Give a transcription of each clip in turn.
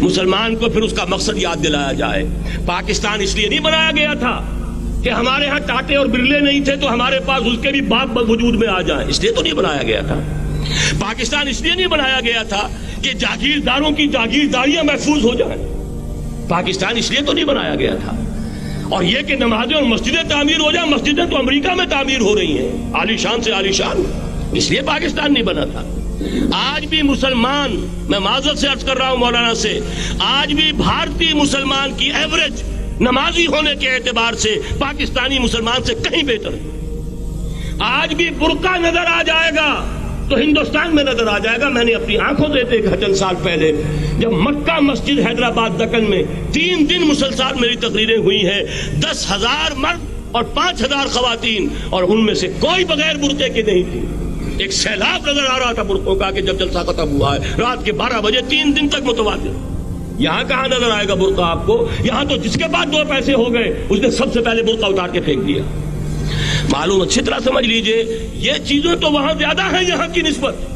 مسلمان کو پھر اس کا مقصد یاد دلایا جائے. پاکستان اس لیے نہیں بنایا گیا تھا کہ ہمارے ہاں ٹاٹے اور برلے نہیں تھے تو ہمارے پاس اس کے بھی باپ وجود میں آ جائیں، اس لیے تو نہیں بنایا گیا تھا. پاکستان اس لیے نہیں بنایا گیا تھا کہ جاگیرداروں کی جاگیرداریاں محفوظ ہو جائیں. پاکستان اس لیے تو نہیں بنایا گیا تھا. اور یہ کہ نمازیں اور مسجدیں تعمیر ہو جائیں، مسجدیں تو امریکہ میں تعمیر ہو رہی ہیں عالی شان سے عالی شان، اس لیے پاکستان نہیں بنا تھا. آج بھی مسلمان، میں معذرت سے عرض کر رہا ہوں مولانا سے، آج بھی بھارتی مسلمان کی ایوریج نمازی ہونے کے اعتبار سے پاکستانی مسلمان سے کہیں بہتر ہے. آج بھی برقع نظر آ جائے گا تو ہندوستان میں نظر آ جائے گا. میں نے اپنی آنکھوں سے دیکھا چند سال پہلے جب مکہ مسجد حیدرآباد دکن میں 3 دن مسلسل میری تقریریں ہوئی ہیں، 10,000 مرد اور 5,000 خواتین، اور ان میں سے کوئی بغیر برقعے کے نہیں تھی. ایک سیلاب نظر آ رہا تھا برقعوں کا کہ جب جلسہ ختم ہوا ہے رات کے 12 بجے 3 دن تک متواتر. یہاں کہاں نظر آئے گا برقع آپ کو؟ یہاں تو جس کے پاس 2 پیسے ہو گئے اس نے سب سے پہلے برقع اتار کے پھینک دیا. معلوم اچھی طرح سمجھ لیجئے یہ چیزیں تو وہاں زیادہ ہیں یہاں کی نسبت.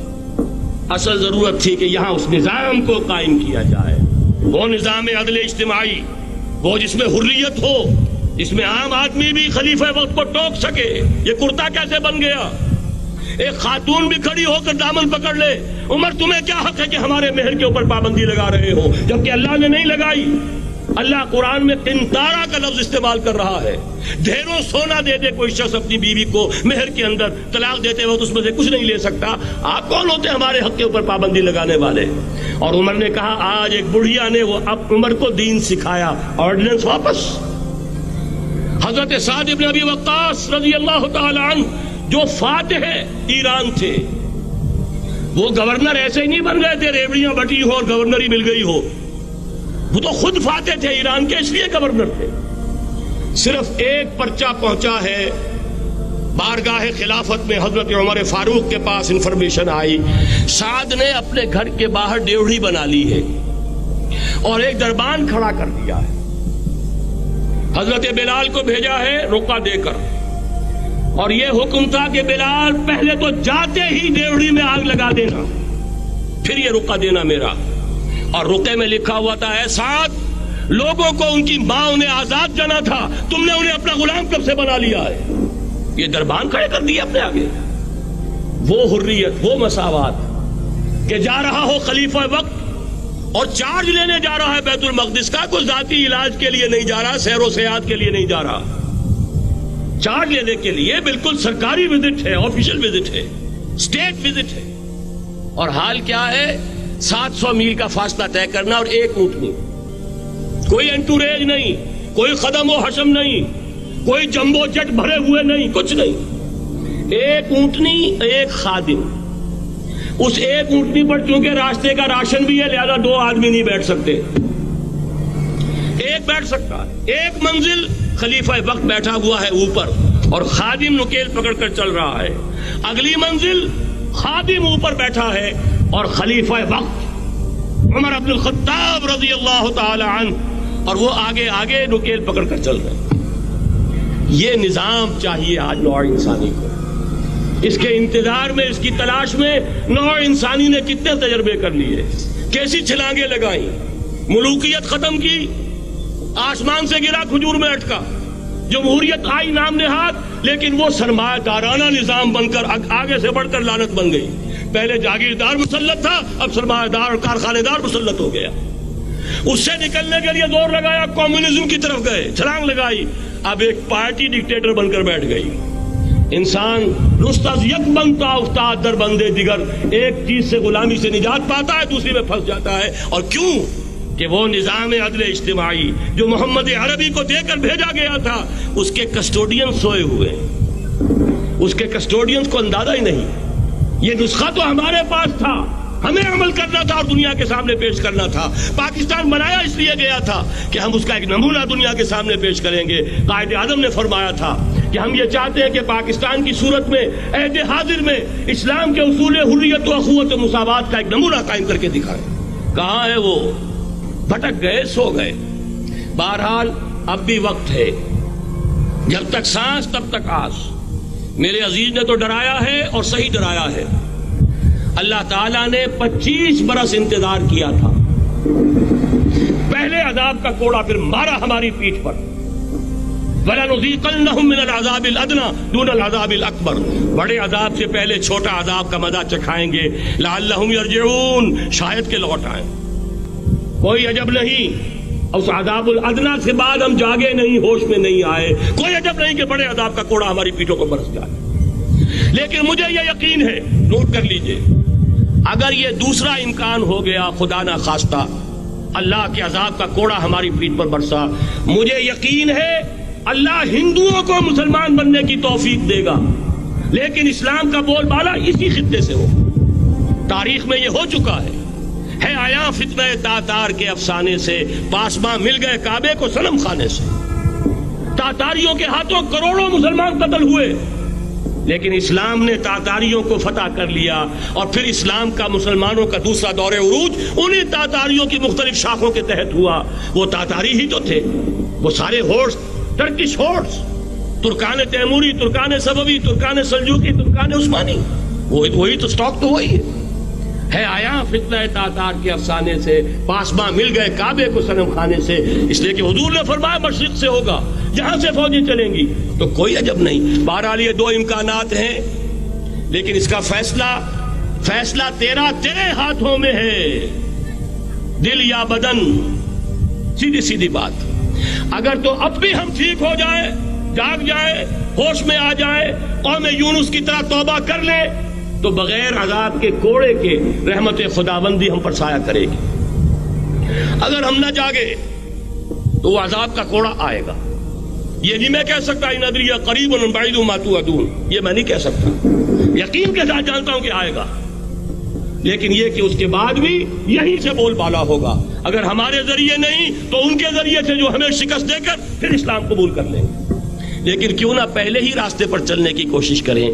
اصل ضرورت تھی کہ یہاں اس نظام کو قائم کیا جائے، وہ نظام عدل اجتماعی، وہ جس میں حریت ہو، جس میں عام آدمی بھی خلیفہ وقت کو ٹوک سکے. یہ کرتا کیسے بن گیا؟ ایک خاتون بھی کھڑی ہو کر دامن پکڑ لے، عمر تمہیں کیا حق ہے کہ ہمارے مہر کے اوپر پابندی لگا رہے ہو، جبکہ اللہ نے نہیں لگائی. اللہ قرآن میں قنطارہ کا لفظ استعمال کر رہا ہے. ڈھیروں سونا دے دے کوئی شخص اپنی بیوی کو مہر کے اندر، طلاق دیتے وقت اس میں سے کچھ نہیں لے سکتا. آپ کون ہوتے ہیں ہمارے حق کے اوپر پابندی لگانے والے؟ اور عمر نے کہا آج ایک بڑھیا نے وہ اب عمر کو دین سکھایا، آرڈیننس واپس. حضرت سعد بن ابی وقاص رضی اللہ تعالی عنہ جو فاتح ایران تھے، وہ گورنر ایسے ہی نہیں بن گئے تھے ریوڑیاں بٹی ہو اور گورنر ہی مل گئی ہو. وہ تو خود فاتح تھے ایران کے، اس لیے گورنر تھے. صرف ایک پرچہ پہنچا ہے بارگاہ خلافت میں، حضرت عمر فاروق کے پاس انفارمیشن آئی سعد نے اپنے گھر کے باہر ڈیوڑی بنا لی ہے اور ایک دربان کھڑا کر دیا ہے. حضرت بلال کو بھیجا ہے رقعہ دے کر، اور یہ حکم تھا کہ بلال پہلے تو جاتے ہی ڈیوڑی میں آگ لگا دینا، پھر یہ رقعہ دینا میرا. اور رقعے میں لکھا ہوا تھا اے سعد، لوگوں کو ان کی ماں نے آزاد جانا تھا، تم نے انہیں اپنا غلام کب سے بنا لیا ہے. یہ دربان کھڑے کر دیے اپنے آگے. وہ حریت، وہ مساوات کہ جا رہا ہو خلیفہ وقت اور چارج لینے جا رہا ہے بیت المقدس کا، کوئی ذاتی علاج کے لیے نہیں جا رہا، سیر و سیاحت کے لیے نہیں جا رہا، چارج لینے کے لیے بالکل سرکاری وزٹ ہے، آفیشل وزٹ ہے، اسٹیٹ وزٹ ہے. اور حال کیا ہے؟ 700 میل کا فاصلہ طے کرنا اور ایک اونٹنی، کوئی انٹوریج نہیں، کوئی قدم و حشم نہیں، کوئی جمبو جٹ بھرے ہوئے نہیں، کچھ نہیں. ایک اونٹنی، ایک خادم. اس ایک اونٹنی پر چونکہ راستے کا راشن بھی ہے لہذا 2 آدمی نہیں بیٹھ سکتے، ایک بیٹھ سکتا ہے. ایک منزل خلیفہ وقت بیٹھا ہوا ہے اوپر اور خادم نکیل پکڑ کر چل رہا ہے. اگلی منزل خادم اوپر بیٹھا ہے اور خلیفہ وقت عمر بن الخطاب رضی اللہ تعالی عنہ اور وہ آگے آگے نکیل پکڑ کر چل رہے ہیں. یہ نظام چاہیے آج نوع انسانی کو. اس کے انتظار میں، اس کی تلاش میں نوع انسانی نے کتنے تجربے کر لیے، کیسی چھلانگیں لگائیں، ملوکیت ختم کی، آسمان سے گرا کھجور میں اٹکا، جمہوریت آئی نام نہاد، لیکن وہ سرمایہ دارانہ نظام بن کر آگے سے بڑھ کر لعنت بن گئی. پہلے جاگیردار مسلط تھا، اب سرمایہ دار اور کارخانے دار مسلط ہو گیا. اس سے نکلنے کے لیے زور لگایا، کمیونزم کی طرف گئے، چھلانگ لگائی، اب ایک پارٹی ڈکٹیٹر بن کر بیٹھ گئی. انسان رست از یک بنتا افتاد در بندے دیگر، ایک چیز سے غلامی سے نجات پاتا ہے دوسری میں پھنس جاتا ہے. اور کیوں؟ کہ وہ نظام عدل اجتماعی جو محمد عربی کو دے کر بھیجا گیا تھا، اس کے کسٹوڈین سوئے ہوئے، اس کے کسٹوڈینز کو اندازہ ہی نہیں. یہ نسخہ تو ہمارے پاس تھا، ہمیں عمل کرنا تھا اور دنیا کے سامنے پیش کرنا تھا. پاکستان بنایا اس لیے گیا تھا کہ ہم اس کا ایک نمونہ دنیا کے سامنے پیش کریں گے. قائد اعظم نے فرمایا تھا کہ ہم یہ چاہتے ہیں کہ پاکستان کی صورت میں عہد حاضر میں اسلام کے اصول حریت و اخوت و مساوات کا ایک نمونہ قائم کر کے دکھائیں. کہاں ہے وہ؟ بھٹک گئے، سو گئے. بہرحال اب بھی وقت ہے، جب تک سانس تب تک آس. میرے عزیز نے تو ڈرایا ہے اور صحیح ڈرایا ہے. اللہ تعالیٰ نے 25 برس انتظار کیا تھا. عذاب کا کوڑا پھر مارا ہماری پیٹھ پر. وَلَنُذِيقَنَّهُم مِّنَ الْعَذَابِ الْأَدْنَىٰ دُونَ الْعَذَابِ الْأَكْبَرِ. بڑے عذاب سے پہلے چھوٹا عذاب کا مزہ چکھائیں گے. لَعَلَّهُمْ يَرْجِعُونَ, شاید کہ لوٹ آئیں. کوئی عجب نہیں اس عذاب الادنا سے بعد ہم جاگے نہیں, ہوش میں نہیں آئے. کوئی عجب نہیں کہ بڑے عذاب کا کوڑا ہماری پیٹھوں کو برس جائے. لیکن مجھے یہ یقین ہے, نوٹ کر لیجئے, اگر یہ دوسرا امکان ہو گیا, خدا نہ خواستہ اللہ کے عذاب کا کوڑا ہماری پیٹھ پر برسا, مجھے یقین ہے اللہ ہندوؤں کو مسلمان بننے کی توفیق دے گا. لیکن اسلام کا بول بالا اسی خطے سے ہو. تاریخ میں یہ ہو چکا ہے آیا فتنہ تاتار کے افسانے سے, پاسباں مل گئے کعبے کو صنم خانے سے. تاتاریوں کے ہاتھوں کروڑوں مسلمان قتل ہوئے, لیکن اسلام نے تاتاریوں کو فتح کر لیا, اور پھر اسلام کا مسلمانوں کا دوسرا دور عروج انہیں تاتاریوں کی مختلف شاخوں کے تحت ہوا. وہ تاتاری ہی تو تھے, وہ سارے ہورس, ٹرکش ہورس, ترکان تیموری, ترکان صفوی, ترکان سلجوقی, ترکان عثمانی, وہی تو سٹاک تو وہی ہے آیا فتنہ تاتار کے افسانے سے, پاسباں مل گئے کعبے کو صنم خانے سے. اس لیے کہ حضور نے فرمایا مشرق سے ہوگا, جہاں سے فوجیں چلیں گی. تو کوئی عجب نہیں. بہرحال یہ دو امکانات ہیں, لیکن اس کا فیصلہ تیرے ہاتھوں میں ہے, دل یا بدن. سیدھی بات. اگر تو اب بھی ہم ٹھیک ہو جائیں, جاگ جائیں, ہوش میں آ جائیں, قوم یونس کی طرح توبہ کر لیں, تو بغیر عذاب کے کوڑے کے رحمت خداوندی ہم پر سایہ کرے گی. اگر ہم نہ جاگے تو وہ عذاب کا کوڑا آئے گا. یہ نہیں میں کہہ سکتا ان ادری قریب بعید ما توعدون, یہ میں نہیں کہہ سکتا, یقین کے ساتھ جانتا ہوں کہ آئے گا. لیکن یہ کہ اس کے بعد بھی یہیں سے بول بالا ہوگا. اگر ہمارے ذریعے نہیں تو ان کے ذریعے سے, جو ہمیں شکست دے کر پھر اسلام قبول کر لیں گے. لیکن کیوں نہ پہلے ہی راستے پر چلنے کی کوشش کریں.